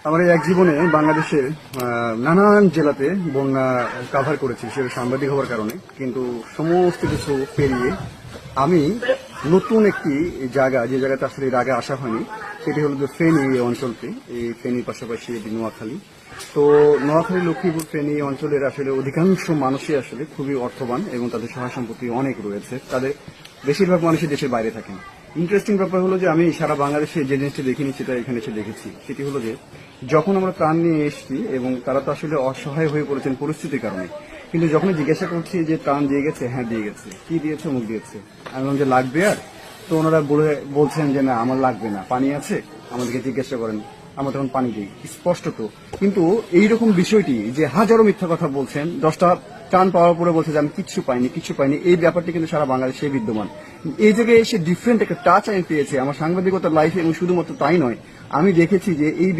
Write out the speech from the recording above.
আমার এই এক জীবনে বাংলাদেশের নানান জেলাতে বন্যা কাভার করেছি, সেটা সাংবাদিক হওয়ার কারণে। কিন্তু সমস্ত কিছু পেরিয়ে আমি নতুন একটি জায়গা, যে জায়গাতে আসলে এর আগে আসা হয়নি, সেটি হলো যে ফেনী এই অঞ্চলটি। এই ফেনীর পাশাপাশি এটি নোয়াখালী। তো নোয়াখালী, লক্ষ্মীপুর, ফেনী অঞ্চলের আসলে অধিকাংশ মানুষই আসলে খুবই অর্থবান এবং তাদের সহায় সম্পত্তি অনেক রয়েছে। তাদের বেশিরভাগ মানুষই দেশের বাইরে থাকেন। ইন্টারেস্টিং ব্যাপার হলো যে আমি সারা বাংলাদেশে যে জিনিসটি দেখিনি সেটা এখানে এসে দেখেছি। সেটি হলো যে যখন আমরা ত্রাণ নিয়ে এসেছি এবং তারা তো আসলে অসহায় হয়ে পড়েছেন পরিস্থিতির কারণে, কিন্তু যখন জিজ্ঞাসা করছি যে ত্রাণ দিয়ে গেছে, হ্যাঁ দিয়ে গেছে, কি দিয়েছে, অমুক দিয়েছে, আমি বললাম যে লাগবে আর, তো ওনারা বলছেন যে না আমার লাগবে না, পানি আছে, আমাদেরকে জিজ্ঞাসা করেন, আমরা তখন পানি দিই, স্পষ্ট তো। কিন্তু এইরকম বিষয়টি যে হাজারো মিথ্যা কথা বলছেন, 10টা ত্রাণ পাওয়ার পরে বলছে যে আমি কিচ্ছু পাইনি, এই ব্যাপারটি কিন্তু সারা বাংলাদেশে বিদ্যমান। এই জায়গায় এসে ডিফারেন্ট একটা টাচ আমি পেয়েছি আমার সাংবাদিকতার লাইফে, এবং শুধুমাত্র তাই নয়, আমি দেখেছি যে এই